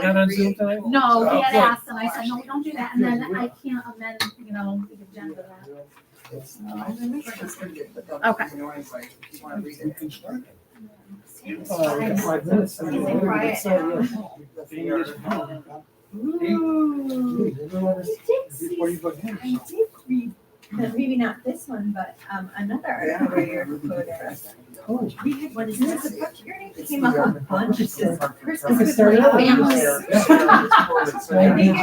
Not on Zoom tonight? No, he had Oh, asked, and I said, no, don't do that, and then I can't amend, the agenda that. Okay. We can start. We got 5 minutes. Is it quiet Before you go in. I did read, maybe not this one, but another article where you're Oh, What is There's a this? bunch, your name came up a bunch, it says We Christmas can with start my out. family. Families. I think it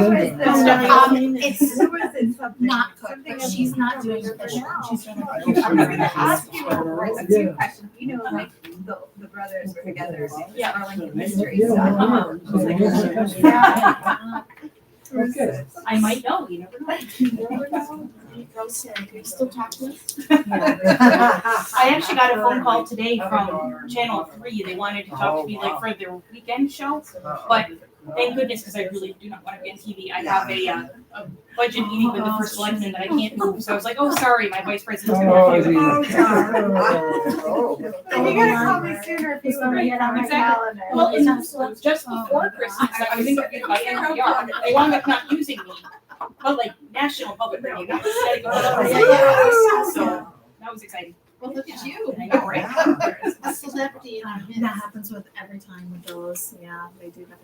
was It's there was something. not cooked, something but she's not doing for fish. now. She's doing I'm gonna ask you a few questions, like the brothers were together, Yeah. Arlington Mystery Yeah. stuff. Yeah. Okay. I might know, you never know. Rose said, "You still talk to us?" I actually got a phone call today from Channel 3. They wanted to talk to me like for their weekend show, but thank goodness, because I really do not want to be on TV. I have a budget meeting with the first selectman that I can't move. So I was like, oh, sorry, my vice president's Oh, going to. You gotta call me sooner if you want to get on my Exactly. calendar. Well, and just before Christmas, I was interviewed by NPR. They wound up not using me, but like national public radio. Not the static of So that was exciting. Well, look at you. I know, right? A celebrity on his. That happens with every time with those. Yeah, they do that.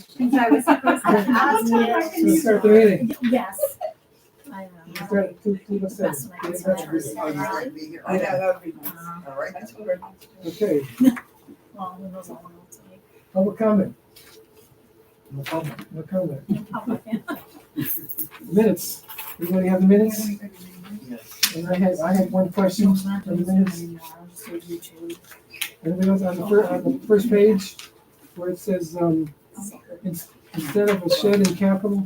Since I was supposed to ask you. Let's start the meeting. Yes. I Start at 2:07. I know, that would be nice. All right. Okay, Well, who knows how long it'll take. public comment. No comment. Minutes. Everybody have the minutes? And I had one question on the minutes. Anybody else on the first page where it says, instead of a shed in capital,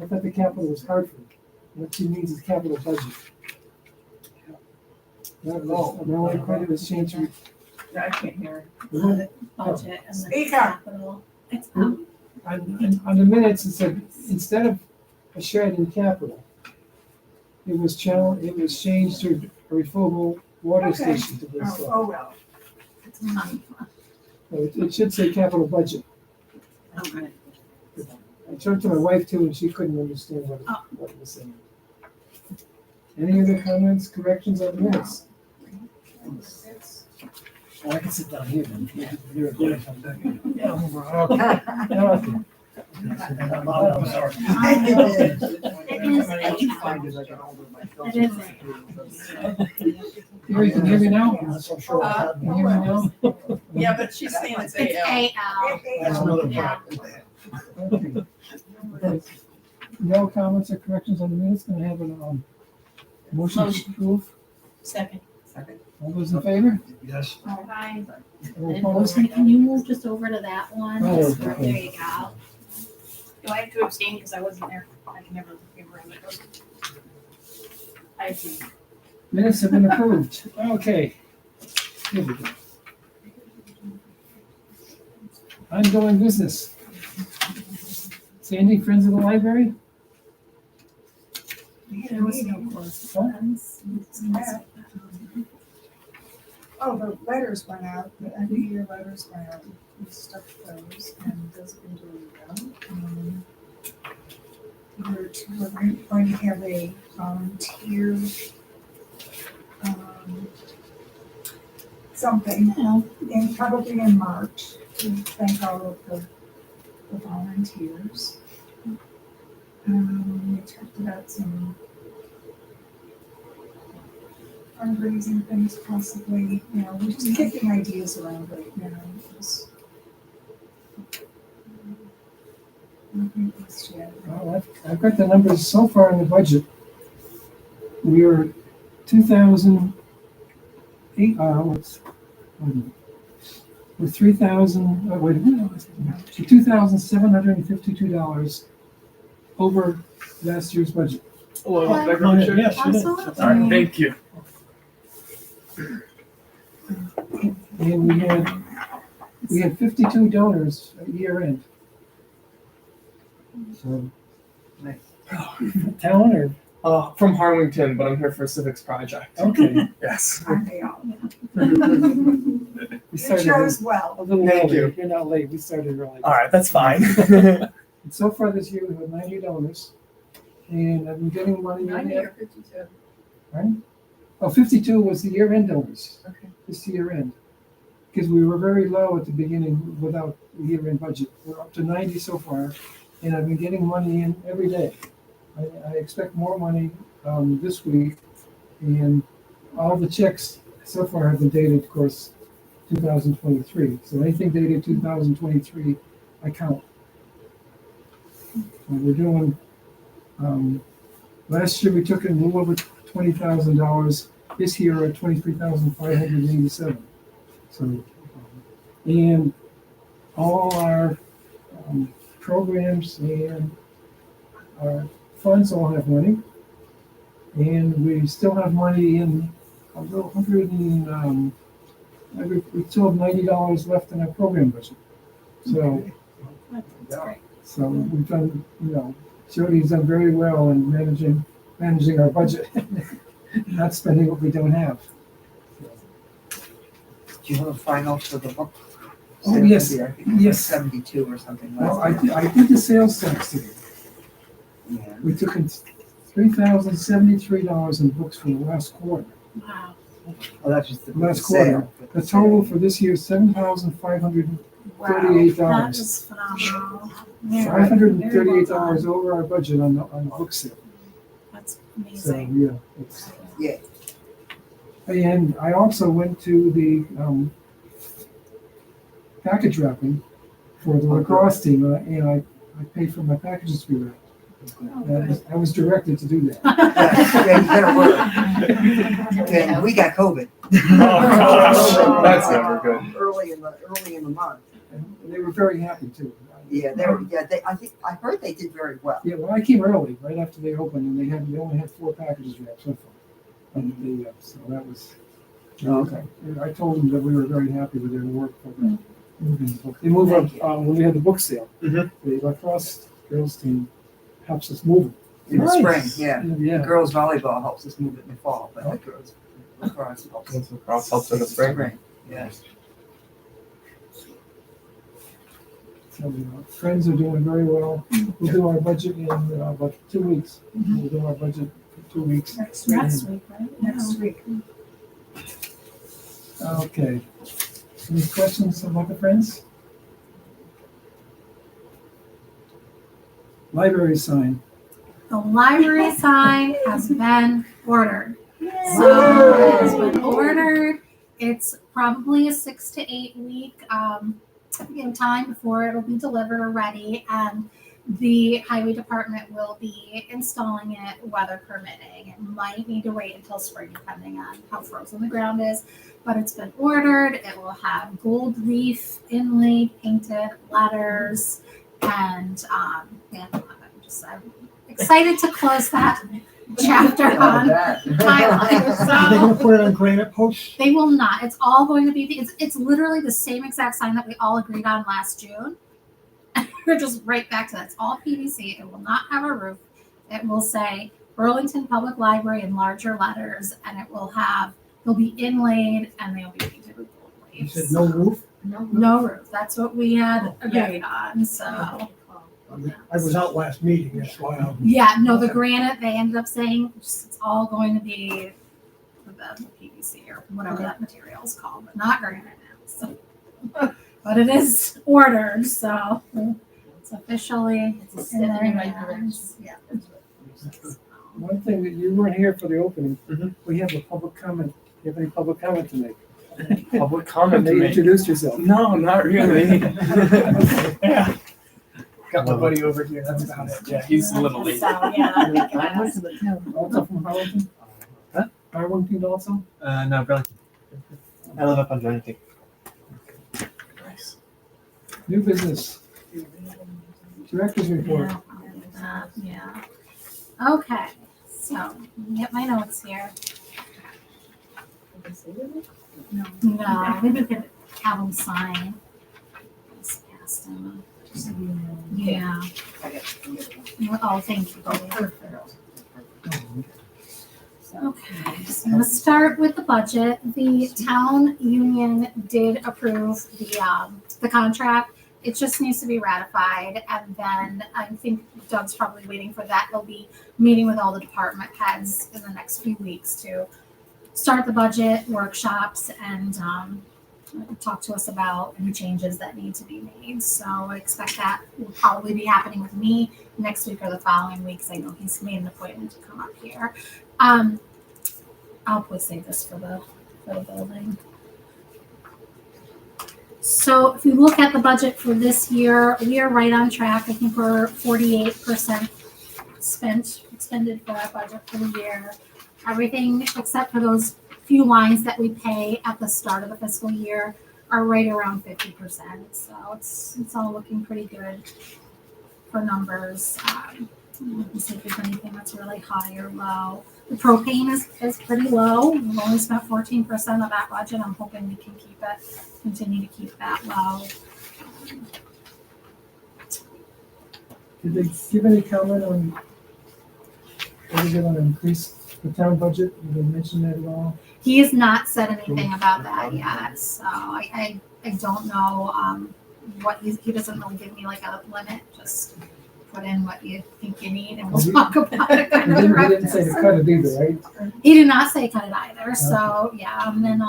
I thought the capital was Hartford. What she means is capital budget. The only credit was changed to. I can't hear. Budget and the Speak up. capital. It's On the minutes, it said, instead of a shed in capital, it was changed to a refillable water Okay. station to be installed. Oh, well. So it should say capital budget. Okay. I turned to my wife too, and she couldn't understand what it was saying. Any other comments, corrections on the minutes? Oh, I can sit down here then. You're good. Yeah, I'm over. Okay. You can hear me now? Can you hear me now? Yeah, but she's saying it's It's AL. AL. That's another Yeah. Okay. No comments or corrections on the minutes, can I have a motion to approve? Second. All those in favor? Yes. Bye. All And opposed? Rosemary, can you move just over to that one? Oh, There okay. you go. Do I have to abstain because I wasn't there? I can never remember. I see. Minutes have been approved. Okay. Here we go. Ongoing business. Sandy, Friends of the Library? There was no correspondence. Oh, the letters went out, the end of year letters went out, we stuck those, and those have been doing well. We're going to have a volunteer, something, and probably in March, to thank all of the volunteers. We talked about some fundraising things possibly, we're just kicking ideas around right now. Nothing else yet. Well, I've got the numbers so far in the budget. We are 2,008, we're 3,000, wait a minute, $2,752 over last year's budget. Hello, Yes, it is. All right, thank you. And we had 52 donors at year end. So. Nice. Town or, From Harlington, but I'm here for Civics Project. okay. Yes. Aren't they all? For We It started shows a well. little Thank early. you. You're not late. We started early. All right, that's fine. And so far this year, we have 90 donors. And I've been getting money in 90 there. or 52? Right? Oh, 52 was the year-end donors. Okay. This year-end. Because we were very low at the beginning without the year-end budget. We're up to 90 so far, and I've been getting money in every day. I expect more money this week, and all the checks so far have been dated, of course, 2023. So anything dated 2023, I count. And we're doing, last year we took in a little over $20,000. This year at 23,587. So, and all our programs and our funds all have money. And we still have money in a little we still have $90 left in our program budget. So, so we've done, Jody's done very well in managing our budget, not spending what we don't have. Do you have a final for the book? Oh, yes, I think it was yes. 72 or something Well, last time. I did the sales tax today. Yeah. We took in $3,073 in books for the last quarter. Wow. Well, that's just the Last sale, quarter. but The total for this year is $7,538. That is phenomenal. $538 over our budget on the book sale. That's So, amazing. yeah. It's, Yeah. and I also went to the package wrapping for the lacrosse team, and I paid for my packages to be wrapped. I was directed to do that. Yeah, you better work. And we got COVID. Oh, gosh. That's never good. Early in the month. And they were very happy too. Yeah, I heard they did very well. Yeah, well, I came early, right after they opened, and they only had 4 packages wrapped so far. And so that was. Okay. I told them that we were very happy with their work for the moving the book. They move up when we had the book sale. Mhm. The lacrosse girls team helps us move it. In the spring, yeah. Yeah. Girls volleyball helps us move it in the fall, but the girls lacrosse helps. Lacrosse helps in the spring. Yes. So, friends are doing very well. We'll do our budget in about 2 weeks. We'll do our budget for 2 weeks. Next week, right? Next week. Okay. Any questions about the friends? Library sign. The library sign has been ordered. So it has been ordered. It's probably a 6 to 8 week time before it'll be delivered or ready. And the highway department will be installing it, weather permitting. It might need to wait until spring depending on how frozen the ground is. But it's been ordered. It will have gold leaf inlaid, painted letters, and I'm excited to close that chapter on highlighter. Are they gonna put it on granite posts? They will not. It's all going to be. It's literally the same exact sign that we all agreed on last June. We're just right back to that. It's all PVC. It will not have a roof. It will say Burlington Public Library in larger letters, and it will have. They'll be inlaid and they'll be painted with gold You leaves. said no roof? No roof. That's what we had agreed on. So I was out last meeting, that's why I'm. yeah, no, the granite. They ended up saying it's all going to be the PVC or whatever that material is called, but not granite now. So, but it is ordered, so it's officially It's a step in the right hands. Yeah. One thing that you weren't here for the opening, Mhm. we have a public comment. Do you have any public comment to make? Public comment to May you make. introduce yourself. No, not really. Yeah. Got my buddy over here. That's about it. Yeah, he's a little late. So, yeah. I went to the town. Also from Harlingen? Huh? Harlingen also? No, Burlington. I live up on Johnny. Nice. New business. Director's report. Yeah. Okay. So let me get my notes here. No, maybe we could have them sign. Just pass them. Yeah. Oh, thank you. So. Okay, so I'm gonna start with the budget. The town union did approve the contract. It just needs to be ratified, and then I think Doug's probably waiting for that. He'll be meeting with all the department heads in the next few weeks to start the budget workshops and talk to us about any changes that need to be made. So I expect that will probably be happening with me next week or the following weeks. I know he's made an appointment to come up here. I'll probably save this for the building. So if you look at the budget for this year, we are right on track. I think we're 48% expended for our budget for the year. Everything except for those few lines that we pay at the start of the fiscal year are right around 50%. So it's all looking pretty good for numbers. Let me see if there's anything that's really high or low. The propane is pretty low. We've only spent 14% of that budget. I'm hoping we can continue to keep that low. Did they give any comment on whether they're gonna increase the town budget? Did they mention that at all? He has not said anything about that yet, so I don't know what he doesn't really give me like a limit. Just put in what you think you need, and we'll talk about it. He didn't say to cut it either, right? He did not say cut it either. So yeah, and then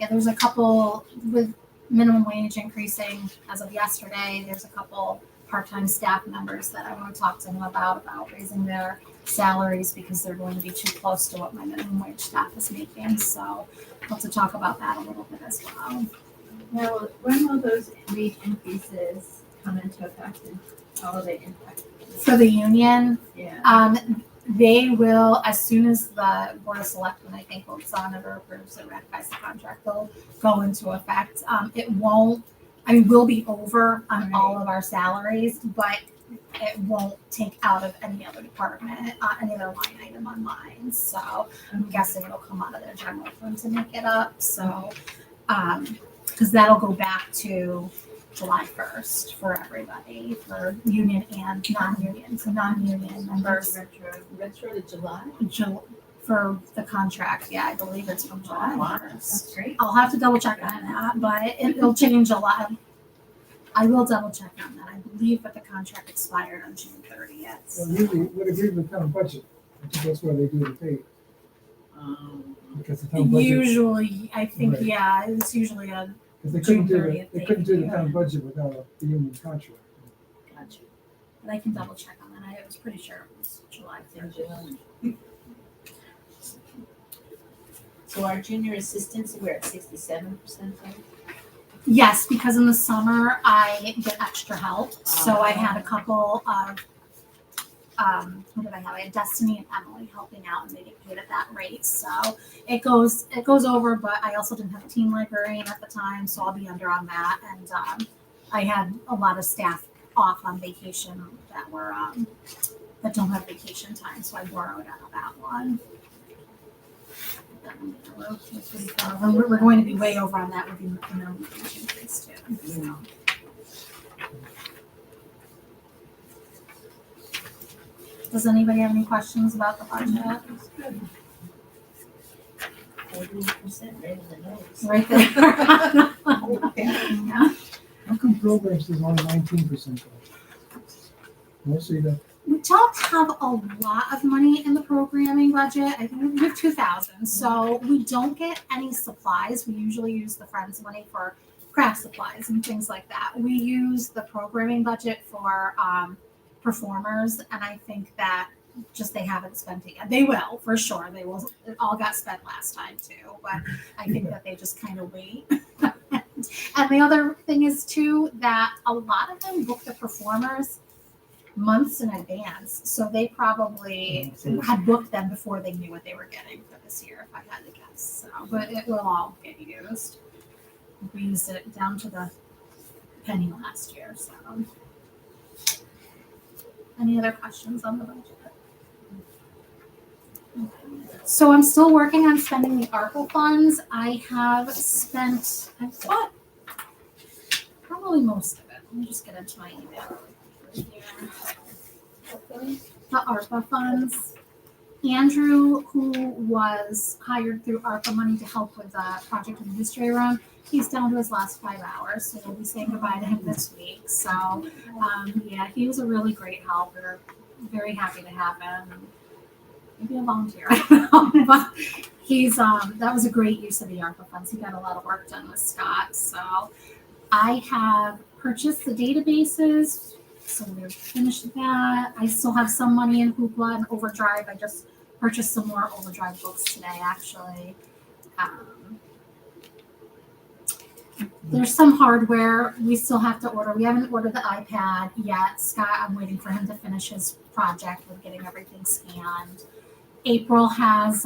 there's a couple with minimum wage increasing as of yesterday. There's a couple part-time staff members that I want to talk to him about raising their salaries because they're going to be too close to what my minimum wage staff is making. So I'll have to talk about that a little bit as well. Now, when will those wage increases come into effect and how will they impact? For the union, Yeah. they will, as soon as the Board of Selectmen, I think, votes on it or approves or ratifies the contract, they'll go into effect. It won't, we'll be over on all of our salaries, but it won't take out of any other department, any other line item on mine. So I'm guessing it'll come out of their general fund to make it up. So, because that'll go back to July 1st for everybody, for union and non-union. So non-union members. Retro to July? For the contract, yeah, I believe it's from July 1st. That's great. I'll have to double check on that, but it'll change a lot. I will double check on that. I believe that the contract expired on June 30th. Well, usually would agree with the town budget. I think that's why they do the pay, because the town budget, Usually, I think, Right. yeah, it's usually a, because they June couldn't do 30th they couldn't do the date, town budget without the union contract. gotcha. But I can double check on that. I was pretty sure it was July 1st. So our junior assistants, we're at 67%, right? Yes, because in the summer I get extra help. So I had a couple of, what did I have? I had Destiny and Emily helping out, and they get paid at that rate. So it goes over, but I also didn't have a teen librarian at the time, so I'll be under on that. And I had a lot of staff off on vacation that were that don't have vacation time, so I borrowed out of that one. We're going to be way over on that with the minimum wage increase too. So. Does anybody have any questions about the budget? 48% right in the nose. Right there. Yeah. How come programs is only 19%? Mostly the, We don't have a lot of money in the programming budget. I think we have 2,000. So we don't get any supplies. We usually use the Friends money for craft supplies and things like that. We use the programming budget for performers, and I think that just they haven't spent it yet. They will, for sure. They will. It all got spent last time too, but I think that they just kind of wait. And the other thing is too that a lot of them book the performers months in advance, so they probably had booked them before they knew what they were getting for this year, if I had to guess. So, but it will all get used. We used it down to the penny last year. So, any other questions on the budget? So I'm still working on spending the ARPA funds. I have spent, I've thought, probably most of it. Let me just get into my email. The ARPA funds. Andrew, who was hired through ARPA money to help with the project in the history room, he's down to his last 5 hours, so we'll be saying goodbye to him this week. So, yeah, he was a really great help. We're very happy to have him. Maybe a volunteer, I don't know, but he's that was a great use of the ARPA funds. He got a lot of work done with Scott. So, I have purchased the databases. So we're finished with that. I still have some money in Hoopla and Overdrive. I just purchased some more Overdrive books today, actually. There's some hardware we still have to order. We haven't ordered the iPad yet. Scott, I'm waiting for him to finish his project with getting everything scanned. April has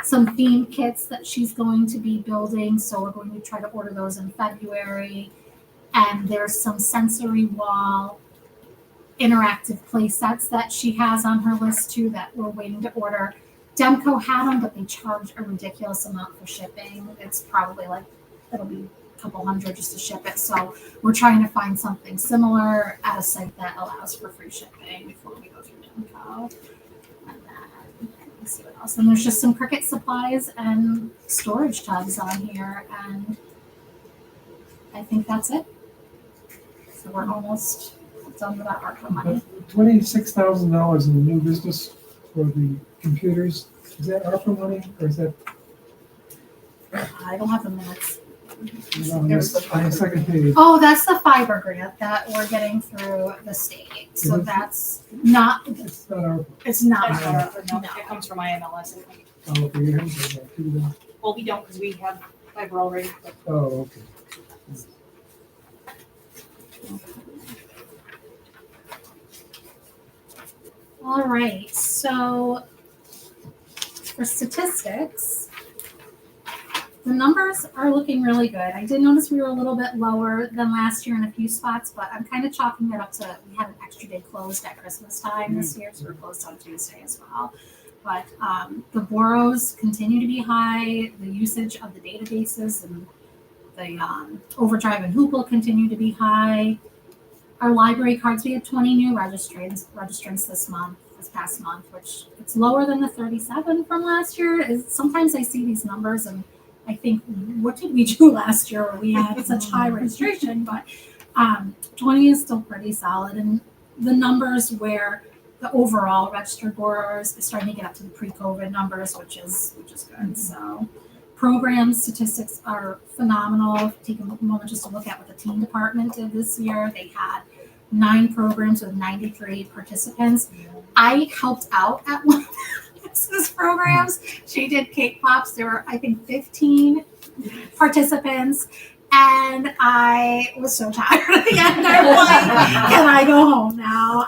some theme kits that she's going to be building, so we're going to try to order those in February. And there's some sensory wall interactive play sets that she has on her list too that we're waiting to order. Demco had them, but they charge a ridiculous amount for shipping. It's probably like, it'll be a couple hundred just to ship it. So we're trying to find something similar at a site that allows for free shipping before we go through Demco. And then, let me see what else. And there's just some Cricut supplies and storage tubs on here. And I think that's it. So we're almost done with that ARPA money. $26,000 in the new business for the computers. Is that ARPA money or is that I don't have the minutes. on the second page? Oh, that's the fiber grant that we're getting through the state. So Mhm. that's not, It's not ARPA. it's not. No, No. it comes from IMLS, I think. Oh, okay, you have that too, then. Well, we don't because we have fiber already, but Oh, okay. All right, so for statistics, the numbers are looking really good. I did notice we were a little bit lower than last year in a few spots, but I'm kind of chalking it up to we had an extra day closed at Christmas time this year, so we're closed on Tuesday as well. But the borrows continue to be high. The usage of the databases and the Overdrive and Hoopla continue to be high. Our library cards, we had 20 new registrants this past month, which it's lower than the 37 from last year. Sometimes I see these numbers and I think, what did we do last year where we had such high registration? But 20 is still pretty solid. And the numbers where the overall registered borrowers is starting to get up to the pre-COVID numbers, which is good. So program statistics are phenomenal. Take a moment just to look at what the teen department did this year. They had 9 programs with 93 participants. I helped out at one of the business programs. She did cake pops. There were, I think, 15 participants. And I was so tired at the end. I'm like, can I go home now?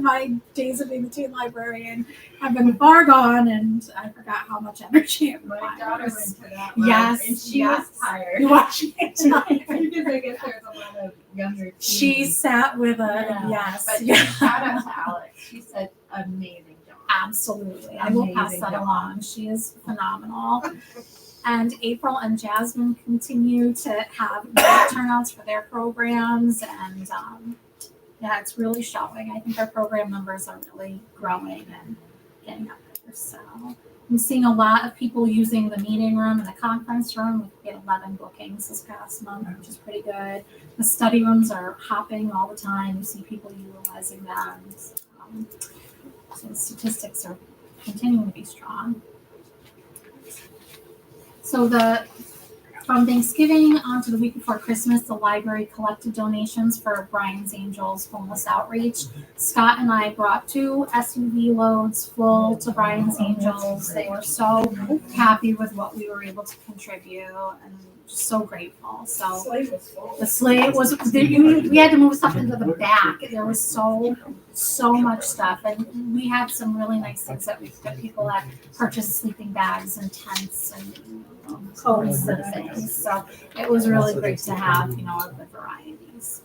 My days of being the teen librarian have been far gone, and I forgot how much energy it My daughter went to that Yes, and she yes. was tired. You watching it tonight. Because I guess there's a lot of younger teens. She sat with a yes. But yeah. shout out to Alex. She said amazing job. Absolutely. I will pass Amazing that job. along. She is phenomenal. And April and Jasmine continue to have great turnouts for their programs. And yeah, it's really showing. I think our program numbers are really growing and getting up there. So I'm seeing a lot of people using the meeting room and the conference room. We had 11 bookings this past month, which is pretty good. The study rooms are hopping all the time. You see people utilizing them. So the statistics are continuing to be strong. So from Thanksgiving on to the week before Christmas, the library collected donations for Brian's Angels homeless outreach. Scott and I brought 2 SUV loads full to Brian's Angels. They were so happy with what we were able to contribute and just so grateful. So the sleigh was, we had to move stuff into the back. There was so much stuff. And we had some really nice things that people that purchased sleeping bags and tents and coats and things. So it was really great to have, a good varieties.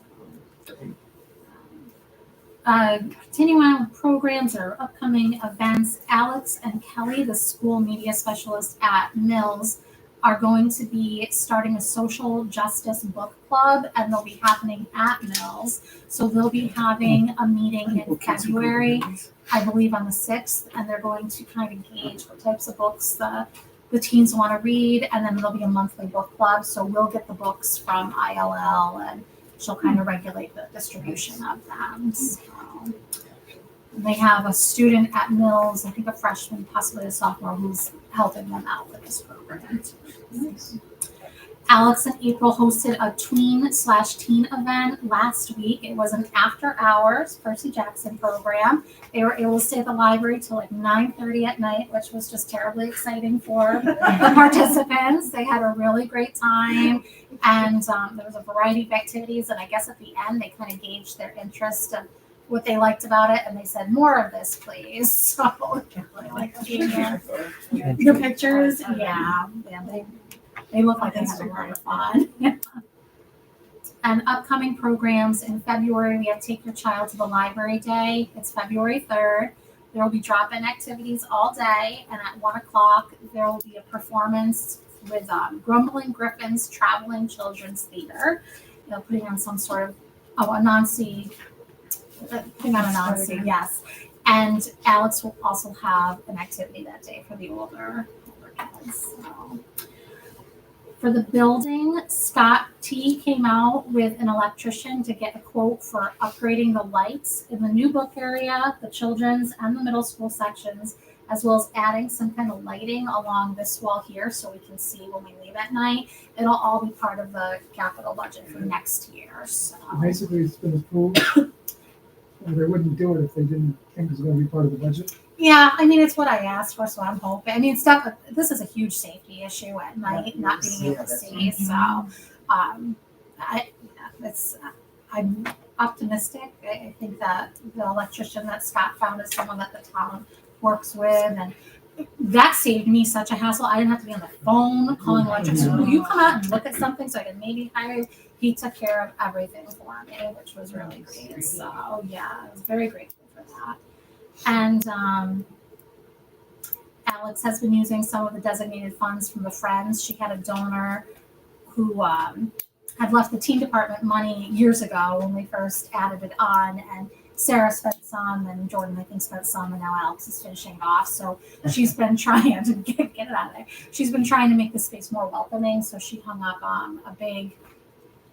Continuing on with programs or upcoming events, Alex and Kelly, the school media specialist at Mills, are going to be starting a social justice book club, and they'll be happening at Mills. So they'll be having a meeting in February, I believe on the 6th, and they're going to kind of gauge what types of books the teens want to read, and then there'll be a monthly book club. So we'll get the books from ILL, and she'll kind of regulate the distribution of them. So they have a student at Mills, I think a freshman, possibly a sophomore, who's helping them out with this program. Alex and April hosted a tween/teen event last week. It was an after hours Percy Jackson program. They were able to stay at the library till like 9:30 at night, which was just terribly exciting for the participants. They had a really great time, and there was a variety of activities. And I guess at the end, they kind of gauged their interest and what they liked about it, and they said, "More of this, please." So really like being here. The pictures, yeah, they look like they had a lot of fun. And upcoming programs in February, we have Take Your Child to the Library Day. It's February 3rd. There will be drop-in activities all day, and at 1 o'clock, there will be a performance with Grumbling Griffins Traveling Children's Theater. Putting on some sort of, Anansi, yes. And Alex will also have an activity that day for the older kids. So. For the building, Scott T came out with an electrician to get a quote for upgrading the lights in the new book area, the children's and the middle school sections, as well as adding some kind of lighting along this wall here so we can see when we leave at night. It'll all be part of the capital budget for next year. So Basically, it's been approved. And they wouldn't do it if they didn't think it was going to be part of the budget. yeah, I mean, it's what I asked for, so I'm hoping. I mean, this is a huge safety issue at night, not being able to see. So, I'm optimistic. I think that the electrician that Scott found is someone that the town works with, and that saved me such a hassle. I didn't have to be on the phone calling electrician. Will you come out and look at something so I can maybe hire you? He took care of everything for me, which was really great. So yeah, I was very grateful for that. And Alex has been using some of the designated funds from the Friends. She had a donor who had left the teen department money years ago when we first added it on, and Sarah spent some, and Jordan, I think, spent some, and now Alex is finishing it off. So she's been trying to get it out of there. She's been trying to make the space more welcoming. So she hung up a big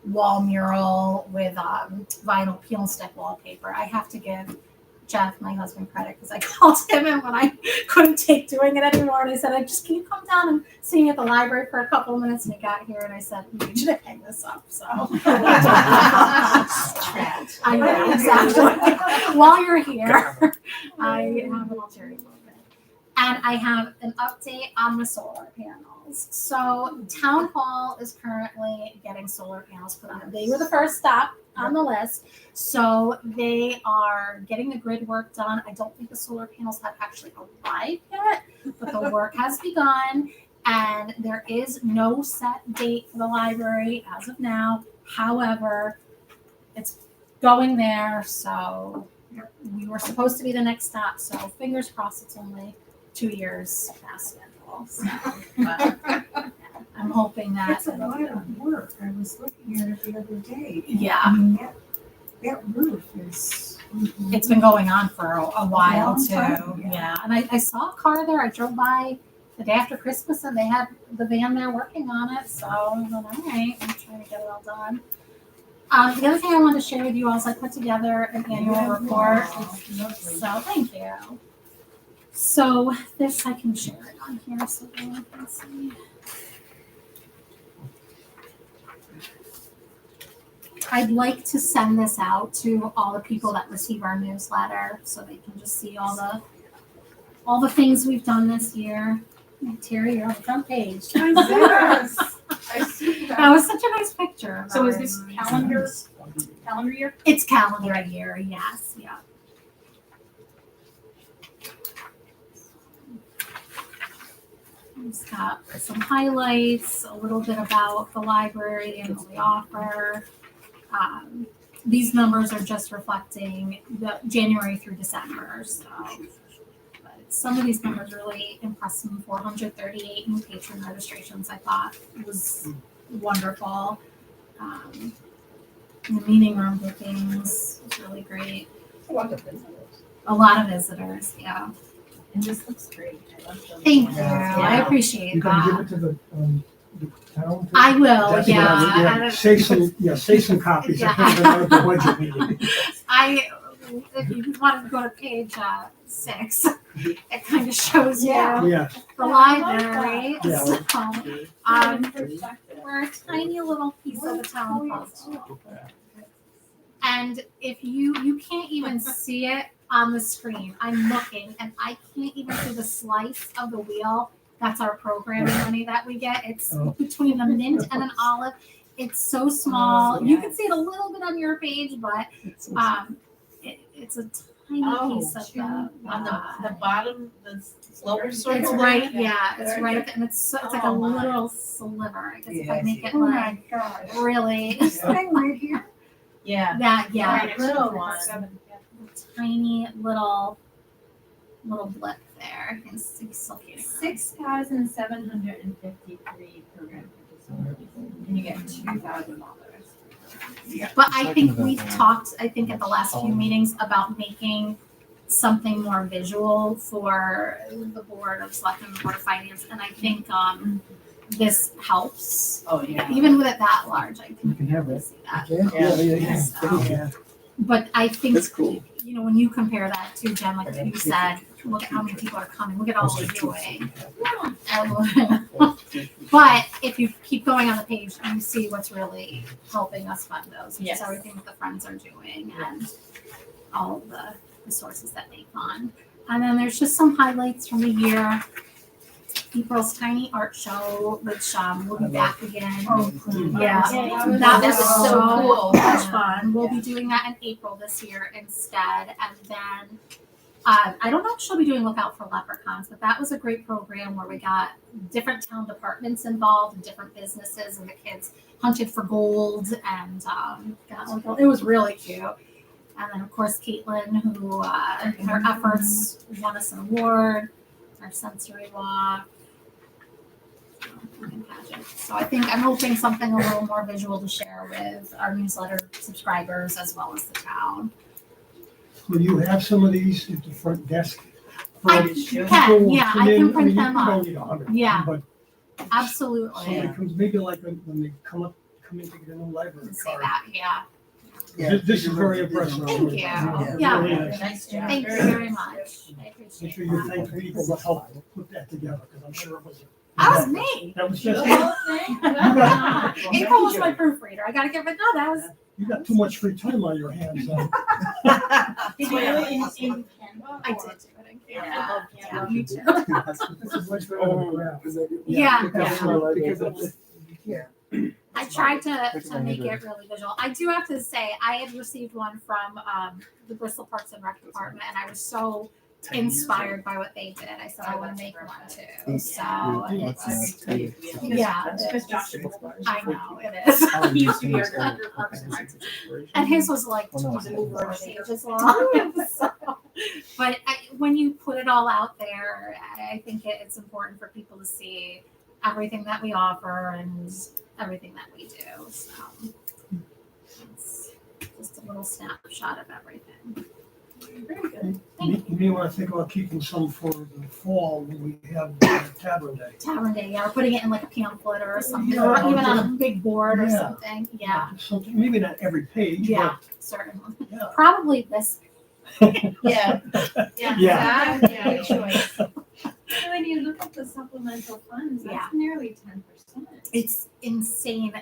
wall mural with vinyl peel and stick wallpaper. I have to give Jeff, my husband, credit because I called him and when I couldn't take doing it anymore, and I said, can you come down and see me at the library for a couple of minutes? And he got here and I said, we need you to hang this up. So I know, exactly. While you're here, I have an ulterior motive. And I have an update on the solar panels. So Town Hall is currently getting solar panels put on. They were the first stop on the list. So they are getting the grid work done. I don't think the solar panels have actually arrived yet, but the work has begun. And there is no set date for the library as of now. However, it's going there. So we were supposed to be the next stop. So fingers crossed it's only 2 years past schedule. So, but I'm hoping that That's a lot of work. I was looking at it the other day. Yeah. I mean, that roof is. It's been going on for a while long too. time, Yeah. And I saw a car there. I drove by the day after Christmas and they had the van there working on it. So I thought, all right, I'm trying to get it all done. The other thing I wanted to share with you all is I put together an annual report. So thank you. So this I can share it on here so everyone can see. I'd like to send this out to all the people that receive our newsletter so they can just see all the things we've done this year. Terry, you're on the front page. Yes, I see That was such a nice picture. So is this calendar year? It's calendar year, yes, yeah. It's got some highlights, a little bit about the library and what we offer. These numbers are just reflecting the January through December, so but some of these numbers really impressed me. 438 new patron registrations, I thought was wonderful. The meeting room bookings was really great. A lot of visitors. A lot of visitors, yeah. And this looks great. I love the. Thank you. Yeah. I appreciate You gonna give that. it to the town? too? I will, That's what I was- yeah. Save some copies. Yeah. Of the budget meeting. If you want to go to page 6, it kind of shows you Yeah, the library. Yeah. So, we're a tiny little piece of the town puzzle. And if you can't even see it on the screen, I'm looking and I can't even see the slice of the wheel. That's our programming money that we get. It's Oh. between a mint and an olive. It's so small. You can see it a little bit on your page, but it's a tiny piece of On the the bottom, the lower sort of. it's right, yeah, it's right, and it's like a Oh, my. little sliver. I guess if Yeah, I I make see it Oh like my gosh. really This thing right here. Yeah. that, yeah, Right, little one. tiny little blip there. You can see still can't even really- 6,753 program participants, and you get $2,000. But I think we've talked, I think at the last few meetings about making something more visual for the Board of Selectmen and Board of Finance, and I think this helps. Oh, yeah. Even with it that large, I you can can have really it. see that. Yeah. So, but I think, That's cool. you know, when you compare that to Jen, like you said, look at how many people are coming, look at all we're doing. But if you keep going on the page, you see what's really helping us fund those, which Yes. is everything that the friends are doing and all of the resources that they fund. And then there's just some highlights from the year. April's Tiny Art Show, which will be back again. Oh, cool. Yeah, Yeah, that was was so so cool. much fun. We'll be doing that in April this year instead. And then I don't know if she'll be doing Lookout for Leprechauns, but that was a great program where we got different town departments involved and different businesses, and the kids hunted for gold and it was really cute. And then of course Caitlin, who her efforts won us an award, our sensory walk. Pageant. So I think I'm hoping something a little more visual to share with our newsletter subscribers as well as the town. Will you have some of these at the front desk? I People can, yeah, come I in, can print mean, them you up. don't need 100. Yeah. But Absolutely. somebody comes, maybe like when they come in to get a new library Say card. that, yeah. This is very impressive. Thank you. Yeah, Yeah. really nice. Nice job. Thank you very much. I Make appreciate sure you that. thank people that helped put that together, because I'm sure it was. That was me. That was just, April was my proofreader. I gotta give it, no, that was, you got too much free time on your hands. Did you do it in Canva? I did do it in Yeah. Canva. Yeah, me too. This is much better than graph. Yeah. Because I tried to make it really visual. I do have to say, I had received one from the Bristol Parks and Rec Department, and I was so inspired by what they did. I said I want to make one too. So it's, yeah, That's because Josh is I know it is. He used to be our director of Parks and Rec. And his was like 24 pages long. So, but when you put it all out there, I think it's important for people to see everything that we offer and everything that we do. So it's just a little snapshot of everything. Very good. you may want to think about keeping some for the fall when we have Tavern Day. Tavern Day, yeah, or putting it in like a pamphlet or something, Yeah, or even on a just- big board or Yeah. something. Yeah, Something, maybe not every page, yeah, certainly. but yeah. Probably this. Yeah. Yeah. Good choice. So when you look at the supplemental funds, Yeah. that's nearly 10%. It's insane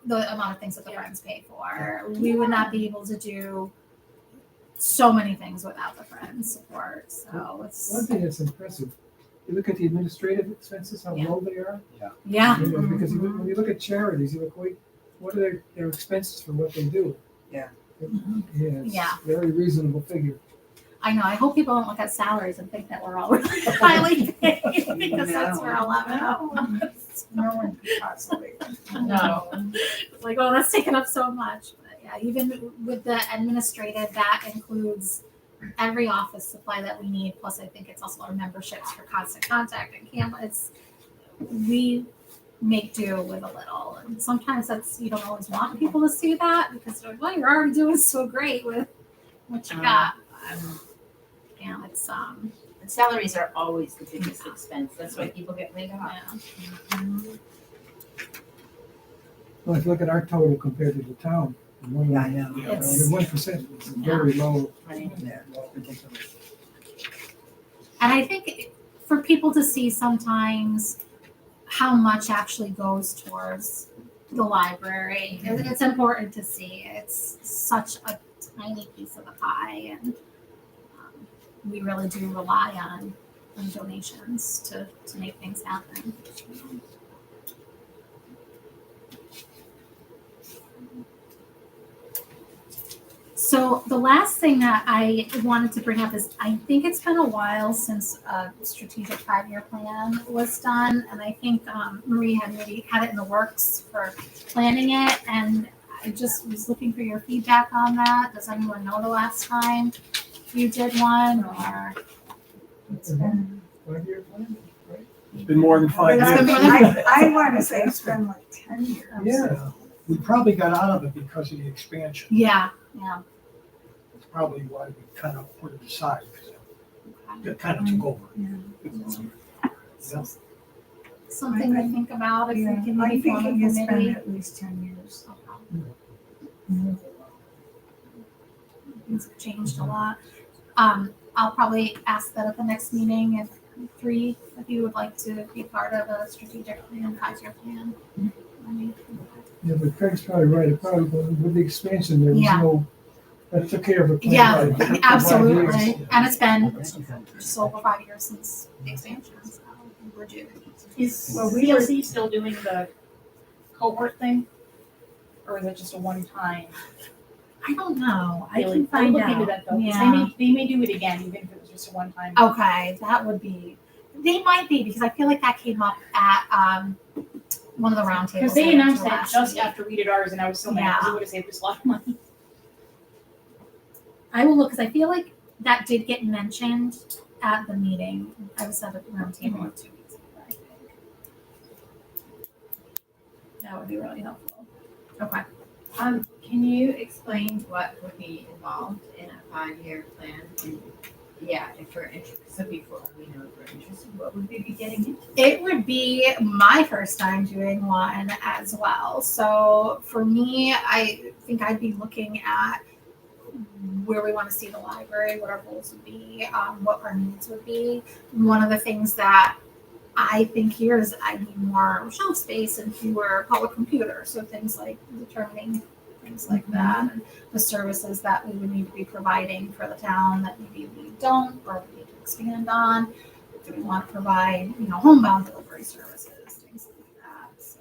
the amount of things that the Friends pay for. We would not be able to do so many things without the Friends support. So One it's thing that's impressive, you look at the administrative expenses, how Yeah. low they are. yeah. You know, because when you look at charities, you look, wait, what are their expenses for what they do? Yeah. Yeah, it's Yeah. a very reasonable figure. I know. I hope people don't look at salaries and think that we're all really highly paid because that's where 11 of us. No one could possibly. No. It's like, oh, that's taken up so much. But yeah, even with the administrative, that includes every office supply that we need. Plus, I think it's also our memberships for Constant Contact and Camp. We make do with a little, and sometimes that's you don't always want people to see that because they're like, well, you're already doing so great with what you got. Yeah, it's And salaries are always the biggest expense. That's why people get laid off. yeah. Well, if you look at our total compared to the town, Yeah, I know. It's- the 1% is very low. Right. Yeah, ridiculous. And I think for people to see sometimes how much actually goes towards the library, it's important to see. It's such a tiny piece of the pie, and we really do rely on donations to make things happen. So the last thing that I wanted to bring up is I think it's been a while since a strategic 5-year plan was done, and I think Marie had maybe had it in the works for planning it, and I just was looking for your feedback on that. Does anyone know the last time you did one, or? It's been, 5-year plan, right? It's been more than 5 It's been years. more than- I want to say it's been like 10 years. Yeah. We probably got out of it because of the expansion. Yeah. That's probably why we kind of put it aside, because it kind of took over. Yeah. Something to think about if we Yeah, can I'm maybe form a thinking it's been committee. at least 10 years. Things have changed a lot. I'll probably ask that at the next meeting if 3 of you would like to be part of a strategic plan, 5-year plan. Yeah, but Craig's probably right. It probably, with the expansion, there was Yeah. no, that took care of the plan. Yeah, for 5 years. absolutely. And it's been just over 5 years since the expansion, so we're due. Is Well, we were- CLC still doing the cohort thing? Or is it just a one-time? I don't know. I Really, can find look into out. that though, 'cause Yeah. they may do it again, even if it was just a one-time. Okay, that would be. They might be because I feel like that came up at one of the roundtables. Because they announced that last just week. after we did ours, and I was so mad because Yeah. it would have saved us a lot of money. I will look because I feel like that did get mentioned at the meeting. I was at a roundtable 2 weeks ago, I think. That would be really helpful. Okay. Can you explain what would be involved in a 5-year plan? And if we're interested, so before we know if we're interested, what would we be getting into? It would be my first time doing one as well. So for me, I think I'd be looking at where we want to see the library, what our goals would be, what our needs would be. One of the things that I think here is I need more shelf space and fewer public computers. So things like determining things like that, and the services that we would need to be providing for the town that maybe we don't or we need to expand on. Do we want to provide, homebound delivery services, things like that. So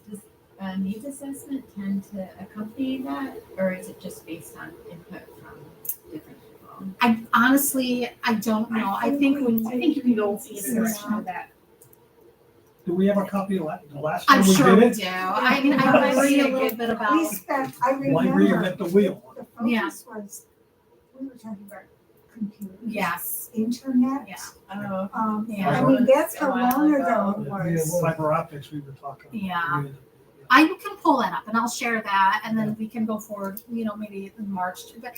Does a needs assessment tend to accompany that, or is it just based on input from different people? I honestly, I don't know. I think when I think you can go either direction with that. Do we have a copy of the last time I'm we sure did we it? do. I mean, I read a little bit about. We spent, I Library remember, at the wheel. the Yeah. focus was, we were talking about computers. Yes. Internet. Yeah. Oh, Yeah. I mean, that's how A while long ago. ago it Yeah, was. well, Fiber optics we were talking about. Yeah. I can pull that up and I'll share that and then we can go forward, maybe in March. But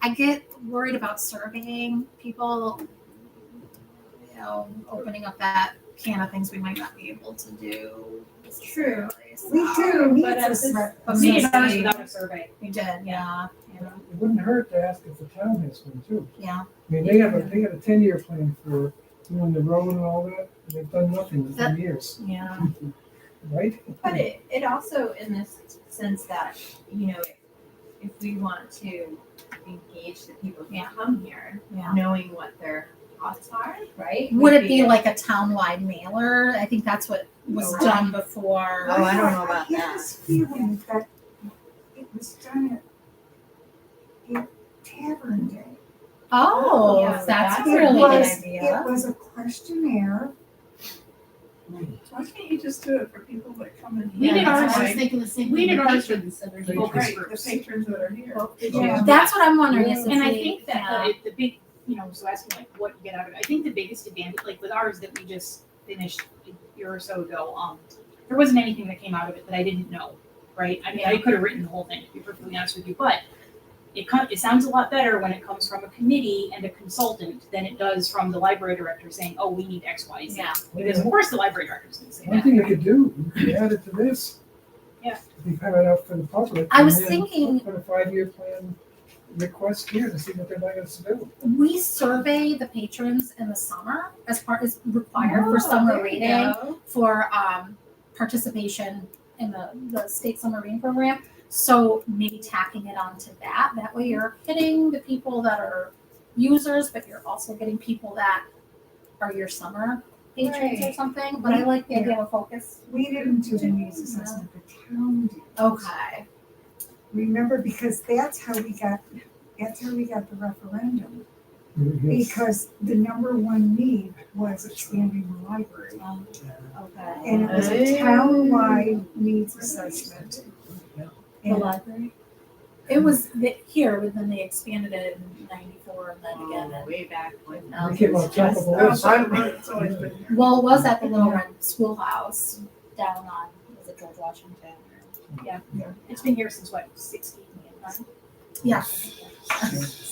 I get worried about surveying people, opening up that can of things we might not be able to do. it's true. We do need But to as it's- spread. But We did ours maybe- without a survey. We did, yeah. It wouldn't hurt to ask if the town has one too. Yeah. I mean, they have a 10-year plan for doing the road and all that. And they've done nothing in 10 years, Yeah. right? But it also, in this sense that, if we want to engage the people who Yeah. come here, Yeah. knowing what their thoughts are, right? Would it be like a townwide mailer? I think that's what was Okay. done before. Oh, I don't know about I get that. this feeling that it was done at Tavern Day. Oh, Yeah, that's a that's a really It good was- idea. It was a questionnaire Why can't you just do it for people that come in? We did here? ours, I was Like, thinking the same thing. we did The ours patrons, so there's Thank focus Right, the groups. patrons that are here. Yeah. That's what I'm wondering is if And I we- think that yeah. the big, so asking like what you get out of it, I think the biggest advantage, like with ours that we just finished a year or so ago, there wasn't anything that came out of it that I didn't know, right? I mean, I could have written the whole thing, to be perfectly honest with you, but it sounds a lot better when it comes from a committee and a consultant than it does from the library director saying, oh, we need X, Y, Z. Yeah. Because of course the library director's gonna say One that. thing you could do, you could add it to this. Yeah. You have it out for the public. I was and then thinking- Put a 5-year plan request here to see what they'd like us to do. We survey the patrons in the summer as part is required for summer reading for participation in the state summer reading program. So maybe tacking it onto that. That way you're hitting the people that are users, but you're also getting people that are your summer patrons or Right. something. But I like the idea of a focus. We didn't do the needs assessment, the town did. Okay. Remember, because that's how we got the referendum. Yes. Because the number one need was expanding the library. Okay. And it was a town-wide needs assessment. The And library. It was here, but then they expanded it in '94 and then again. And, Way back when. We came on top of the Oh, list. it's always been here. well, it was at the Little Run Schoolhouse down on, was it George Washington? It's been here since what, 16? Yeah.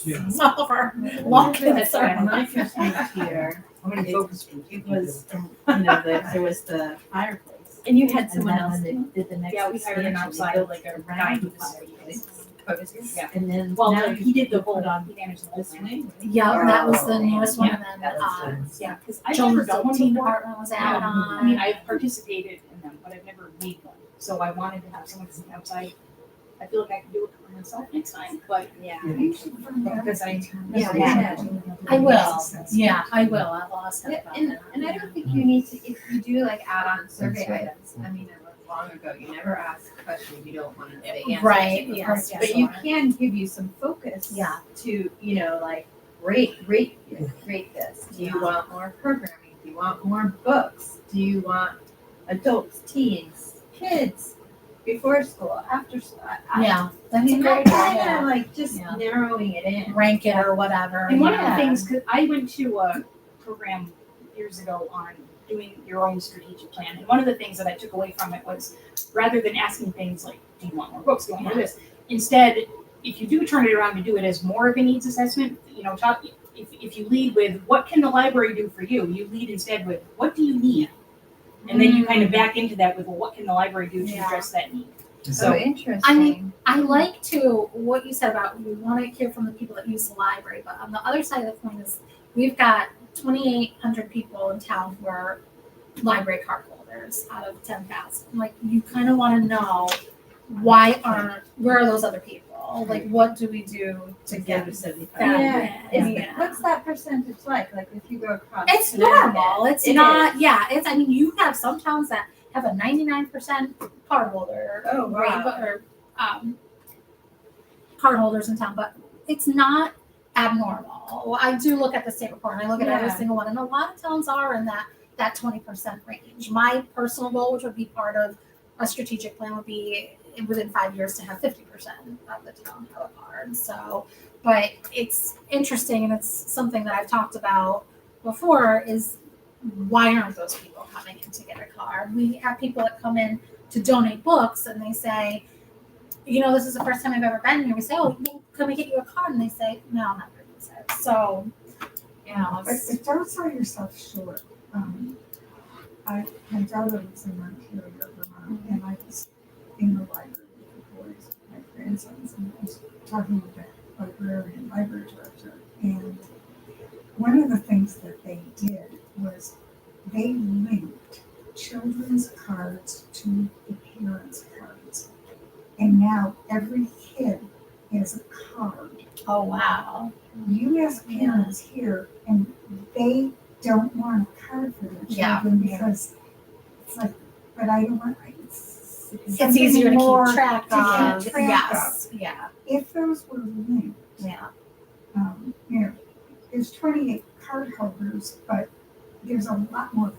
Yeah. Some of our long kids are. When I first moved here, How many focus groups? it was, there was the fireplace. And you had And someone then else. when they did the next Yeah, we hired an expansion, outside, they built like a guy around who the was- fireplace. Focus groups? Yeah. And then Well, now he did the you whole, put on he managed the whole this thing. wing. Yeah, that was the newest one. Yeah, And then Yeah, because I've never Jones done one teen before. department was added I mean, on. I've participated in them, but I've never made one. So I wanted to have someone sitting outside. I feel like I can do it for myself next time, but Yeah. you should find out. because I. Yeah, I will. Yeah, I will. I'll ask them Yeah, about and, that. and I don't think you need to, if you do like add-on survey items, I mean, it was long ago, you never ask questions you don't want to say answers. Right, to. yes, But you can give you some focus. Yeah. To, like, rate this. Do you want more programming? Do you want more books? Do you want adults, teens, kids, before school, after school? Yeah, I that's a mean, great that kind idea. of like just Yeah. narrowing it in. Rank it or whatever. And one of the yeah. things, because I went to a program years ago on doing your own strategic plan, and one of the things that I took away from it was rather than asking things like, do you want more books, do you want more this? Instead, if you do turn it around to do it as more of a needs assessment, if you lead with what can the library do for you, you lead instead with what do you need? And then you kind of back into that with, well, what can the library do to Yeah. address that need? So So, interesting. I like to what you said about we want to hear from the people that use the library, but on the other side of the coin is we've got 2,800 people in town who are library card holders out of 10,000. Like you kind of want to know where are those other people? Like what do we do to get to 75. that? Yeah. Yeah. What's that percentage like? Like if you go across. It's Connecticut, normal. It's it not. Yeah. It's. I mean, you have some towns that have a 99% card holder Oh, rate, wow. or card holders in town, but it's not abnormal. Well, I do look at the state report and I look at every Yeah. single one, and a lot of towns are in that 20% range. My personal goal, which would be part of a strategic plan, would be within 5 years to have 50% of the town have a card. So, but it's interesting, and it's something that I've talked about before, is why aren't those people coming in to get a card? We have people that come in to donate books and they say, this is the first time I've ever been here. We say, oh, can we get you a card? And they say, no, I'm not going to use it. So, But don't sell yourself short. My daughter lives in Ontario, Vermont, and I was in the library with the boys, with my grandsons, and I was talking with the library director. And one of the things that they did was they linked children's cards to the parents' cards. And now every kid has a card. oh, wow. You ask parents here, and they don't want a card for their Yeah. children because it's like, but I don't want, it's It's easier to more keep track to of. keep track Yes. Yeah. If those were linked, Yeah. there's 28 card holders, but there's a lot more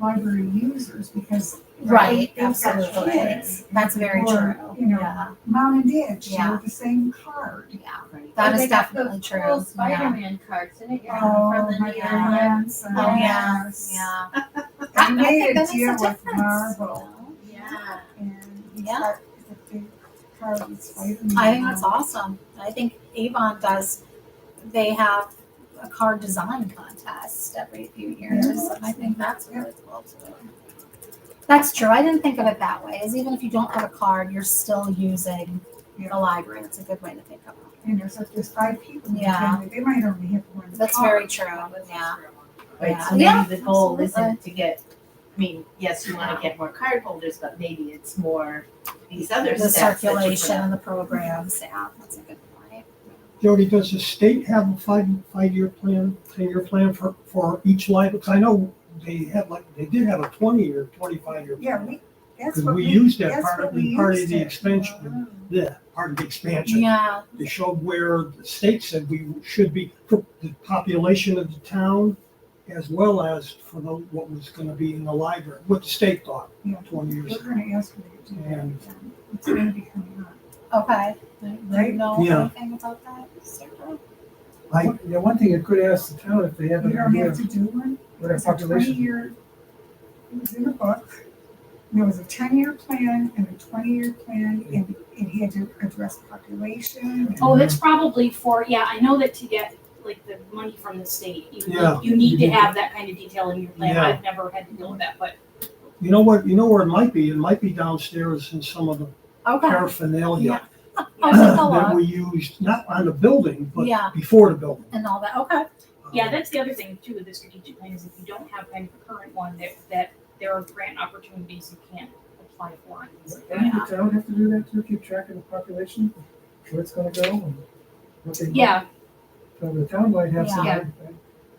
library users because. Right, they've got absolutely. kids, That's very or, true. You know, Yeah, mom and dad Yeah. share the same card. that Or is they got definitely those true. cool Yeah. Spider-Man cards, didn't you? Oh, From the my new goodness. Oh, yeah. Yes. Yeah. I made think a that makes a deal with difference. Marvel, Yeah. and he's Yeah. got the big card with Spider-Man. I think that's on it. awesome. I think Avon does, they have a card design contest every few years, and I think that's really cool too. That's true. I didn't think of it that way. Is even if you don't have a card, you're still using the library. That's a good way to think of it. And there's 5 people in the Yeah. family, they might only have one That's card. very true. Yeah. Right, Yeah. so Yeah, maybe the goal absolutely. isn't to get, I mean, yes, you wanna get more card holders, but maybe it's more these other The steps that you put circulation up. and the programs. Yeah, that's a good point. Jody, does the state have a five-year plan, 10-year plan for each library? Because I know they did have a 20-year, 25-year Yeah, plan. That's Because what we used that that's part what of we the used it. expansion, part of the expansion. Yeah. They showed where the state said we should be, for the population of the town, as well as for what was gonna be in the library, what the state thought Yeah. 20 years We're ago. gonna ask you to do that. And- It's gonna be coming up. Okay. Do you Right? know Yeah. anything about that, Sarah? One thing you could ask the town if they have You an don't idea have to do one. what our It's a population. 20-year, it was in a book. There was a 10-year plan and a 20-year plan, and it had to address population. Oh, that's probably for, yeah, I know that to get like the money from the state, Yeah. you need to have that kind of detail in your plan. Yeah. I've never had to deal with that, but You know what, you know where it might be? It might be downstairs in some of the Okay. paraphernalia I'll take a that look. we used, not on the building, but Yeah. before the building. And all that. Okay. yeah, that's the other thing too with the strategic plan is if you don't have kind of a current one, that there are grant opportunities you can't apply for and things like that. Doesn't the town have to do that too, keep track of the population, where it's gonna go and what they. Yeah, So the town might have some. Yeah.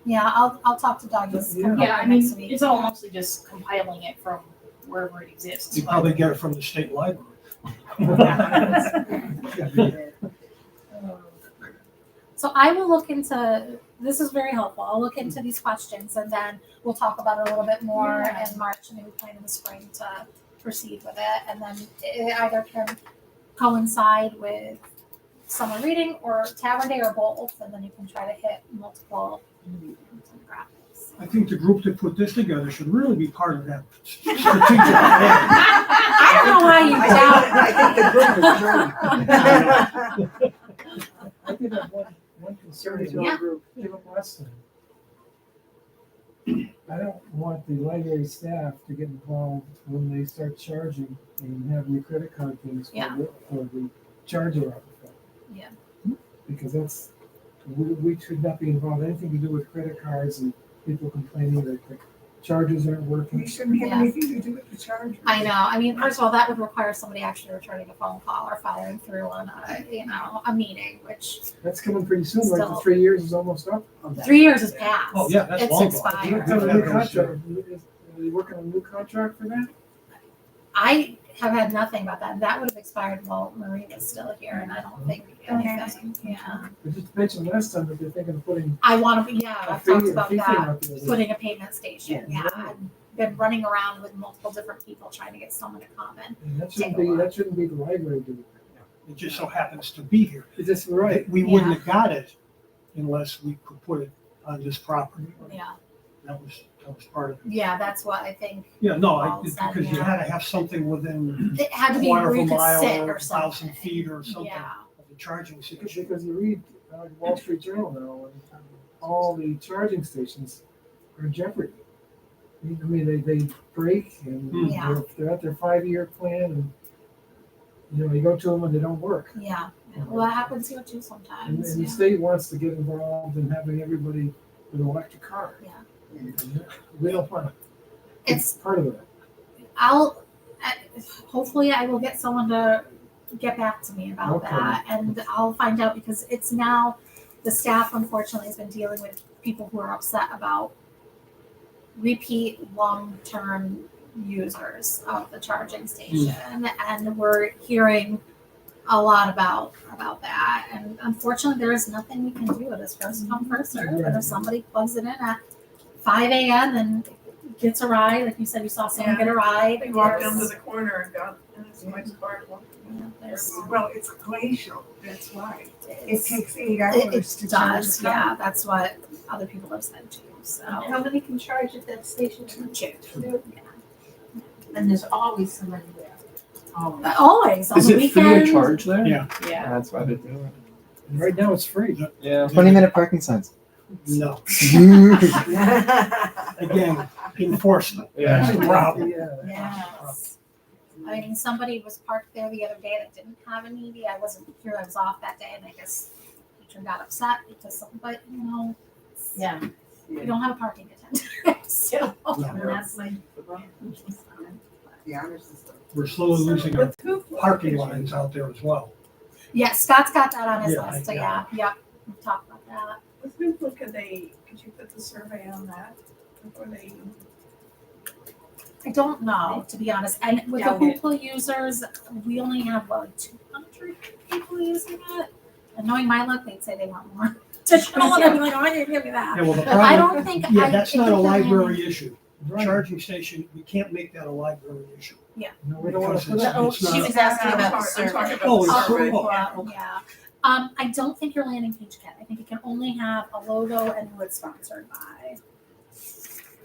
Yeah, I'll talk to Doug. He's Yeah. coming yeah, up I mean, next week. it's all mostly just compiling it from wherever it exists. You but- probably get it from the state library. So I will look into, this is very helpful. I'll look into these questions and then we'll talk about it a little bit more in March and maybe plan in the spring to proceed with it. And then it either can coincide with summer reading or Tavern Day or both. And then you can try to hit multiple demographics. I think the group that put this together should really be part of that strategic plan. I don't know why you doubt. I think the group is joining. I did have one concern as Yeah. well, group, came up last time. I don't want the library staff to get involved when they start charging and having the credit card things Yeah. for the charger out of it. Yeah. Because we should not be involved, anything to do with credit cards and people complaining that the chargers aren't We working. shouldn't have Yeah. anything to do with the charger. I know. I mean, first of all, that would require somebody actually returning a phone call or following through on a meeting, which That's coming pretty soon, like the Still. 3 years is almost up on that. 3 years has passed. Oh, yeah, that's It's long gone. expired. It's on a new contract, are you working on a new contract for that? I have had nothing about that. That would have expired while Marie was still here, and I don't think anything. Yeah, We just mentioned last time that they're thinking of putting I want to. Yeah, a I've fee, talked a about fee thing that. out there. Putting a payment station. Yeah. Yeah, I've been running around with multiple different people trying to get someone to come in. And that Take shouldn't a be, look. that shouldn't be the library doing It just so happens to be here. it. It's just right. We wouldn't have got it unless we could put it on this property. Yeah, That was part of it. yeah, that's what I think. Yeah, no, All said, because you yeah. had to have something within It had to a be quarter where of you a could mile sit or or 1,000 something. feet or something Yeah. of the charging Because station. you read Wall Street Journal now, and all the charging stations are in jeopardy. I mean, they break and Yeah. they're at their 5-year plan and, you go to them and they don't work. Yeah. Well, that happens here too And sometimes. the Yeah. state wants to get involved in having everybody with an electric car. Yeah. And we don't want to be It's part of it. hopefully I will get someone to get back to me about Okay. that, and I'll find out because it's now the staff unfortunately has been dealing with people who are upset about repeat long-term users of the charging station, and we're hearing a lot about that, and unfortunately there is nothing we can do. It is first come first serve, and if somebody plugs it in at 5 a.m. and gets a ride, like you said, you saw someone get a ride. They walked down to the corner and got, and it's my car. Well, it's glacial, that's why. It takes 8 It hours to charge does, a car. yeah, that's what other people have said too, so. How many can charge at that station? Two. And there's always somebody there. Always. Always, on Is the it free of weekend. charge there? Yeah. Yeah. That's why they do And right now it's free. it. Yeah. 20-minute parking signs. No, Yeah. again, enforcement. Yeah. That's the problem. Yeah. Yes. I mean, somebody was parked there the other day that didn't have an EV. I wasn't here, I was off that day, and I guess patron got upset because some, but you know, Yeah. we don't have a parking attendant, so. And that's my. The honor system. We're slowly losing our parking lines out there as well. Yeah, Scott's got that on his Yeah, list, so yeah. yeah, we've talked about that. With Hoopla, could you put the survey on that before they? I don't know, to be honest, and with the Doubt it. Hoopla users, we only have, what, like 200 people using it? And knowing my luck, they'd say they want more additional, and I'd be like, oh, you give me that. Yeah, well, the I problem, don't think. yeah, I that's think not a they're having- library issue. Right. Charging station, we can't make that a library issue. No, we don't want to put Because that. Oh, it's she not- was asking about the I'm survey. talking about Oh, the it's survey. cool. Yeah. I don't think your landing page can. I think it can only have a logo and who it's sponsored by.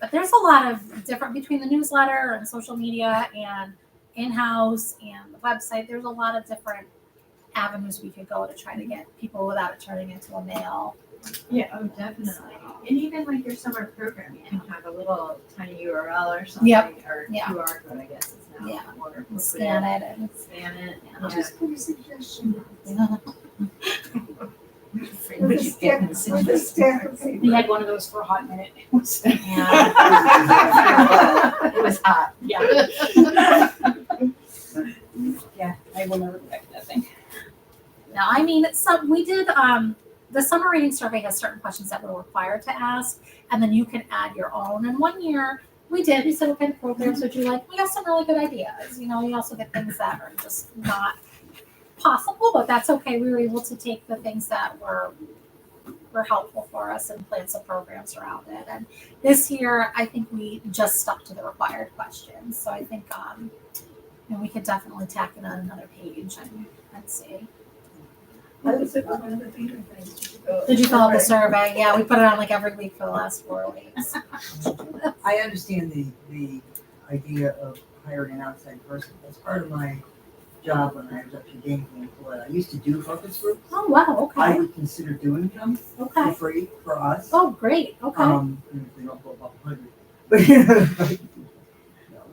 But there's a lot of different between the newsletter and social media and in-house and the website. There's a lot of different avenues we could go to try to get people without it turning into a mail. Yeah, oh, definitely. And even like your summer program, you can have a little tiny URL or something, Yep. or Yeah. QR code, I guess it's now. Yeah. Or And scan it and Scan it. Yeah. Just put a suggestion. yeah. Afraid With we a should get stack, with a stack of We paper. had one of those for a hot minute. It was, Yeah. It was hot. yeah. Yeah, I will never go back to that thing. No, I mean, we did, the summer reading survey has certain questions that we're required to ask, and then you can add your own. And one year, we said, what kind of programs would you like? We got some really good ideas. You know, we also get things that are just not possible, but that's okay. We were able to take the things that were helpful for us and plan some programs around it. And this year, I think we just stuck to the required questions. So I think, we could definitely tack it on another page and see. What was it, one of the theater things? Did you fill out the survey? Yeah, we put it on like every week for the last 4 weeks. I understand the idea of hiring an outside person. That's part of my job when I was up to Gaming and Florida. I used to do focus groups. Oh, wow, I okay, would consider doing them for okay. free for us. Oh, great, okay. If they don't go above 100. But, you know,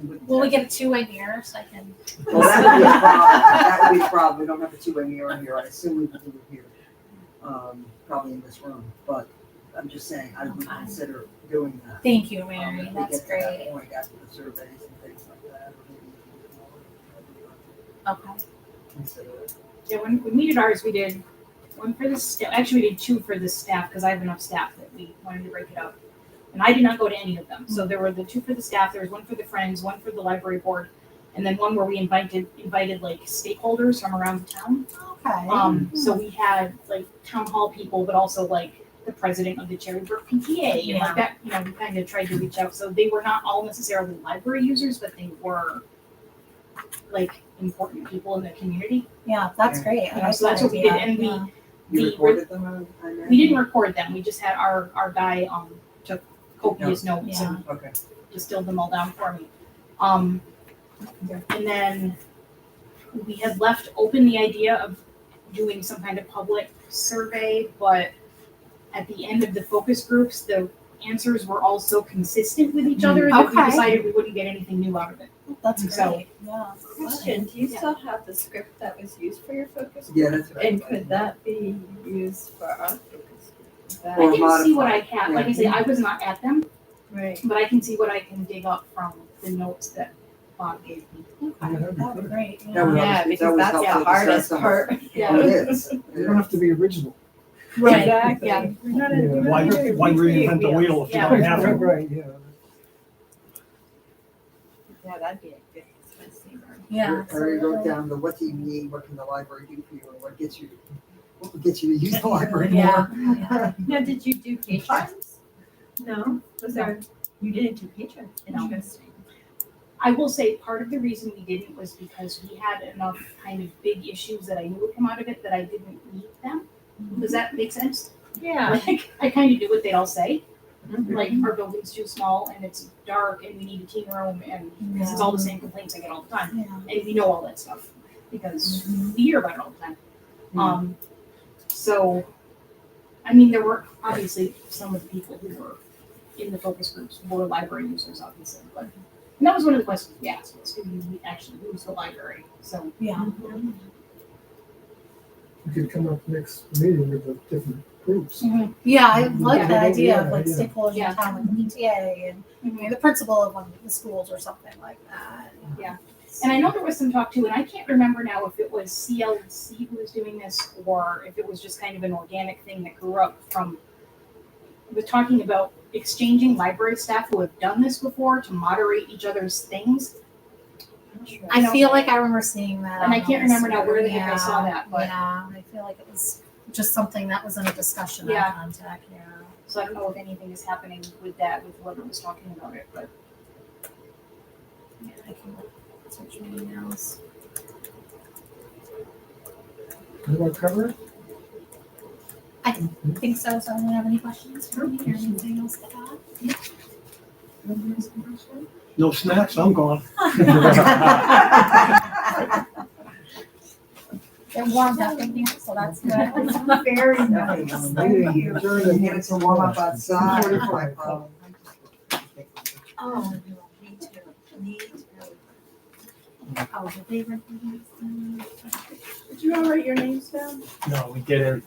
we wouldn't Will we have- get a two-way mirror so I can? Well, that would be a problem. That would be a problem. We don't have a two-way mirror here. I assume we would do it here. Probably in this room. But I'm just saying, I would Okay. consider doing that. Thank you, If Mary, we that's get to that great. point after the surveys and things like that, or maybe even more. Okay, Consider it. Yeah, when we did ours, we did one for the staff. Actually, we did two for the staff because I have enough staff that we wanted to break it up. And I did not go to any of them. So there were the two for the staff. There was one for the friends, one for the library board, and then one where we invited like stakeholders from around the town. okay. So we had like town hall people, but also like the president of the Cherrybrook PTA and like that. You know, we kind of tried to reach out. So they were not all necessarily library users, but they were like important people in the community. Yeah, that's great. I Yeah, like so that's that what we did, idea. and we- Yeah. You We recorded them on that? We didn't record them. We just had our guy took copious notes Yeah. and Okay. distilled them all down for me. And then we had left open the idea of doing some kind of public survey, but at the end of the focus groups, the answers were all so consistent with each other that we Okay. decided we wouldn't get anything new out of it. That's So- great, yeah. Question, do you still have the script that was used for your focus group? Yeah, that's right. And could that be used for our focus group? Is that- I can see what I modified, had. Like I say, I was not at them, Right. but I can see what I can dig up from the notes that Bob gave me. Okay, that'd be great, That yeah. would Yeah, help- because that would that's help the to discuss hardest some of part. it. Oh, it is. You don't have to be original. Right, Exactly. yeah. Why reinvent the wheel if you Yeah. don't have to? Right, yeah. Yeah, that'd be a good expensive. Yeah. I already wrote down the what do you need, what can the library do for you, and what would get you to use the library Yeah. more. Now, did you do patrons? No? Was there? You didn't do patron, interesting. I will say part of the reason we didn't was because we had enough kind of big issues that I knew would come out of it that I didn't need them. Does that make sense? Yeah. Like, I kind of do what they all say. Like, our building's too small and it's dark and we need a teen room and this is all the same complaints I get all the time. Yeah. And we know all that stuff because we hear about it all the time. So, I mean, there were obviously some of the people who were in the focus groups were library users, obviously, but and that was one of the questions we asked was who actually use the library. So Yeah. We could come up next meeting with the different groups. Yeah, I like the Yeah, idea of yeah, like yeah. stakeholders Yeah. in town, like the PTA and maybe the principal of one of the schools or something like that. and I know there was some talk too, and I can't remember now if it was CLC who was doing this or if it was just kind of an organic thing that grew up from with talking about exchanging library staff who have done this before to moderate each other's things. I know. feel like I remember seeing that. And I on can't the remember now list. where the heck I saw that, but Yeah, I feel like it was just something that was in a discussion Yeah. on contact, yeah. so I don't know if anything is happening with that, with whoever was talking about it, but Yeah, I can like search my emails. You want to cover it? I think so, so anyone have any questions for me or anything else to add? No snacks, I'm gone. They're warmed up in here, so that's good. Very nice. Thank you. Adjourn. Get it to warm up outside. My problem. Oh, me too, me too. Oh, did they recognize them? Did you all write your names down? No, we didn't.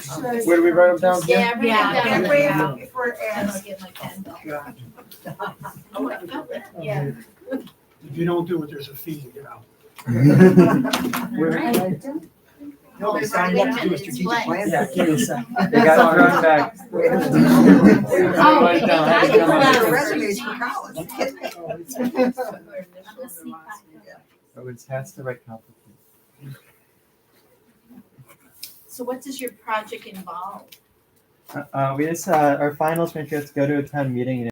Should Where do we write them down? Jim? Yeah, Yeah, bring it bring it down. down. Before it I'm ends. gonna get my pen. yeah. If you don't do it, there's a fee to get out. Nobody signed up to do a strategic plan. Yeah, give me a second. They got thrown back. Oh, Write it down. I Write it can down. put out Resumes for college. Oh, it has to write complicated. So what does your project involve? We just, our finals make sure to go to a town meeting and